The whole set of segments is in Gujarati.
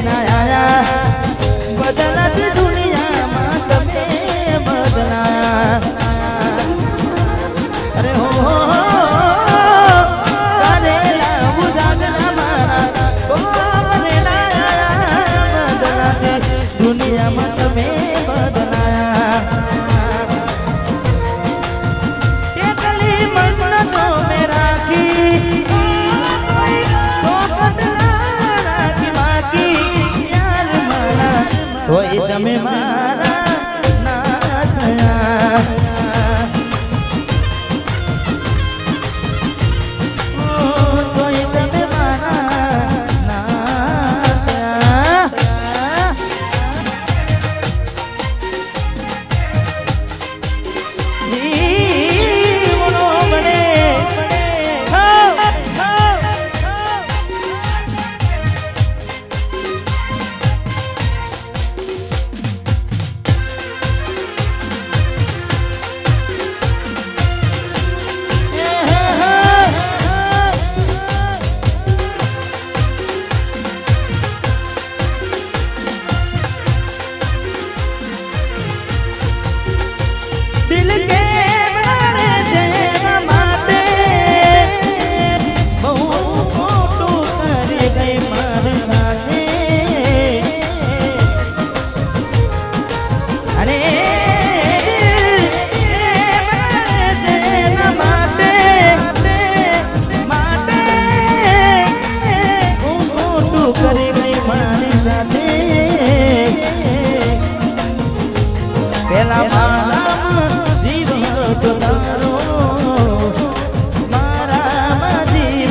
ના આયા બદલાતી દુનિયામાં તમે બદલાયા અરે હો કારેલા બુજાના મારા મને ના આયા બદલાતી દુનિયામાં તમે બદલાયા કેટલી મન્નતો મે રાખી તોય તમે મારા ના થયા તોય તમે મારા ના થયા જીવનો મને दिल के मारे चैन माते बहु फोटो कर गए मारे साथे अरे मारे चैन माते माते बहु फोटो कर गए मारे साथे पहला तो तारो मारा जीव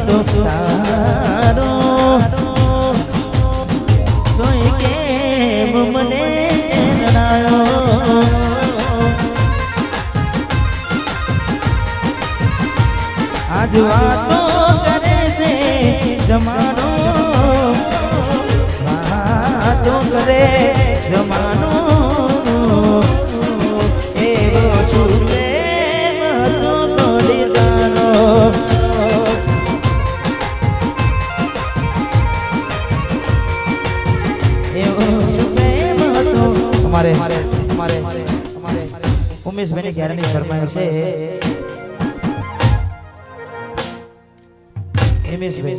तो तारो तो के मने लड़ायो आज वातो करे से जमानो वातो करे जमानो हमारे उमेश भाई ने ग्यारह फरमाया से उमेश भाई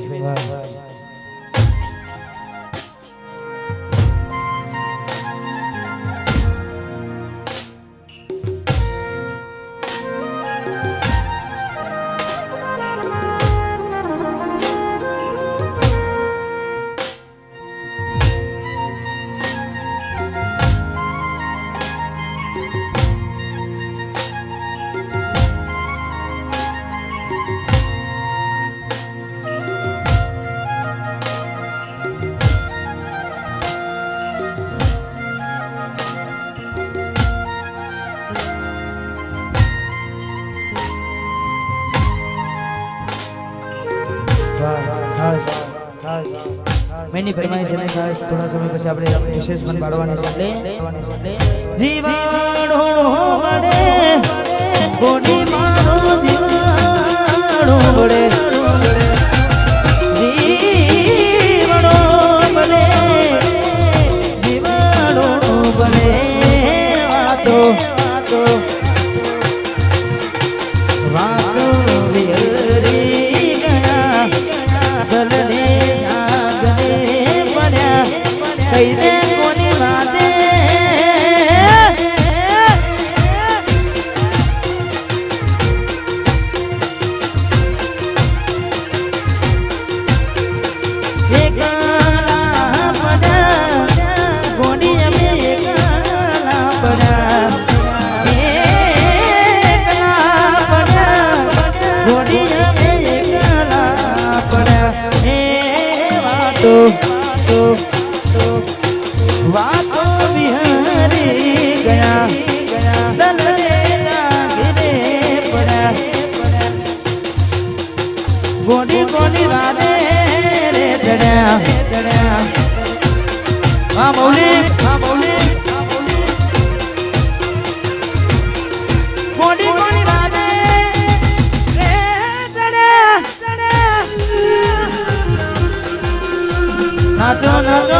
मैंने फरमाइश है खास थोड़ा समय પછી આપણે વિશેષ મન બાળવાની છે એટલે જીવાણો મળે ગોડી મારો જીવાણો મળે જીવાણો મળે જીવાણો મળે વાતો વાતો વિહરી ગયા ગલને कई दे कोनी बाते एकला पड़ा कोनी में एकला पड़ा एकला पड़ा कोनी में एकला पड़ा ए वातो वातो बिहारी गया दलने गिरे पड़ा गोडी गोडी राधे रे चढ़ा हाँ मौली गोडी गोडी राधे रे चढ़ा नाचो नाचो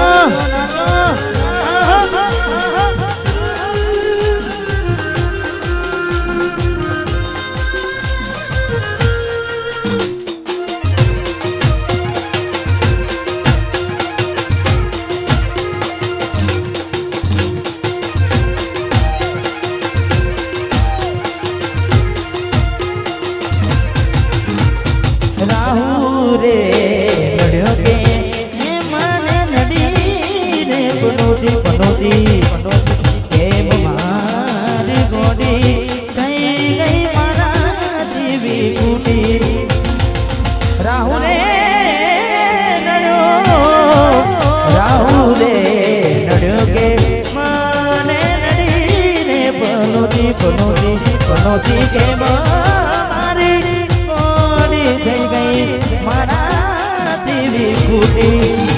કેમ મારી ગોડી થઈ ગઈ મારા જીવી કુટી રાહુલે રાહુલે નડ્યો કે મને નડીને પનોતી કે મારી ગોડી થઈ ગઈ મારા જીવી કુટી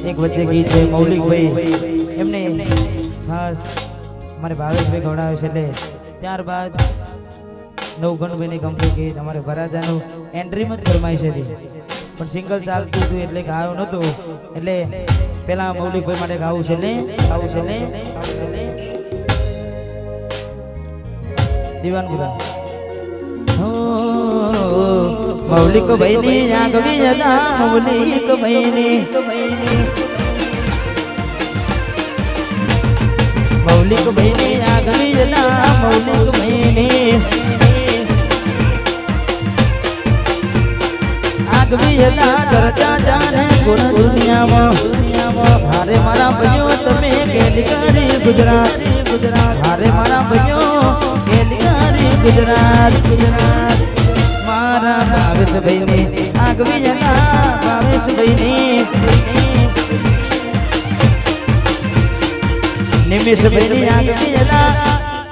એક વચ્ચે ગીત છે મૌલિકભાઈ એમને ખાસ અમારે ભાવેશભાઈ ગવડાવે છે એટલે ત્યારબાદ નવગણભાઈની કંપની ગીત અમારે વરાજાનું એન્ટ્રીમાં જ ફરમાઈ છે પણ સિંગલ ચાલતું હતું એટલે ગાયો નહોતું એટલે પેલા મૌલિકભાઈ માટે ગાવું છે ને દીવાન ગુલામ મૌલિક ભાઈની આગવી જતા મૌલિક ભાઈની મૌલિક ભાઈની આગવી જતા મૌલિક ભાઈની આગવી જતા ચર્ચા જાણે દુનિયામાં હારે મારા ભાઈઓ તમે કેલિકારી ગુજરાત હારે મારા ભાઈઓ કેલિકારી ગુજરાત મારા ભાવેશભાઈ ને આગવી જતા ભાવેશભાઈ નિમેશભાઈ ની આગવી જતા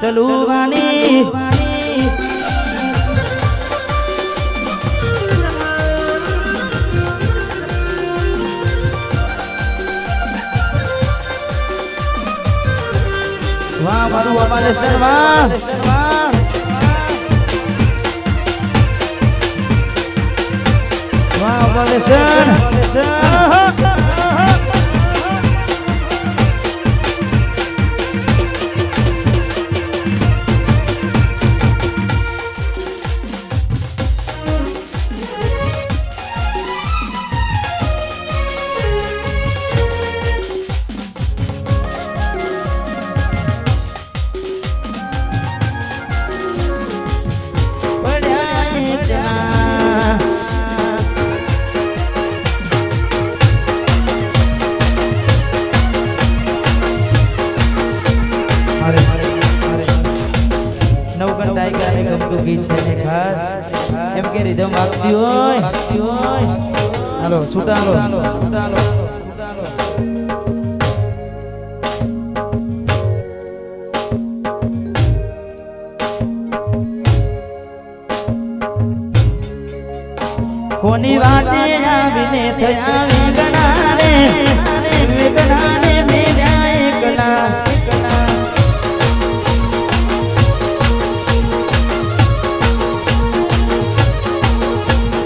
ચલુવાની વાહ મારું અમારે શર્મા Listen. એમ કે રીધમ વાગતી હોય હાલો સુટાલો કોની વાટે આવીને થયા વિગણાને મેળ્યા એકલા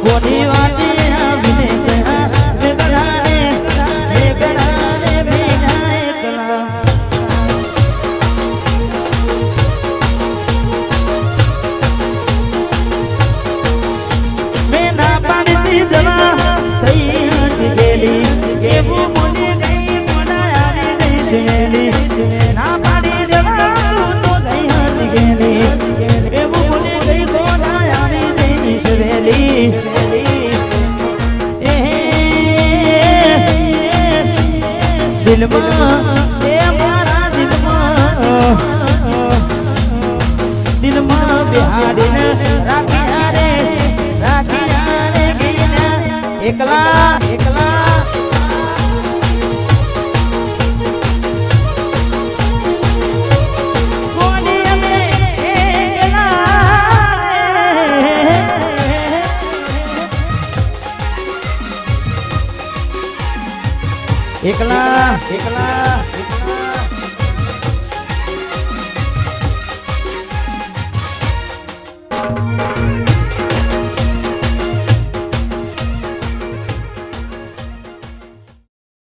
કોની વાટે આવીને થયા વિગણાને મેળ્યા એકલા મેં ના પાડતી જવા થઈ હતી એવું મને ગઈ બોલાયા એકલા એકલા કોની અમે એકલા એકલા એકલા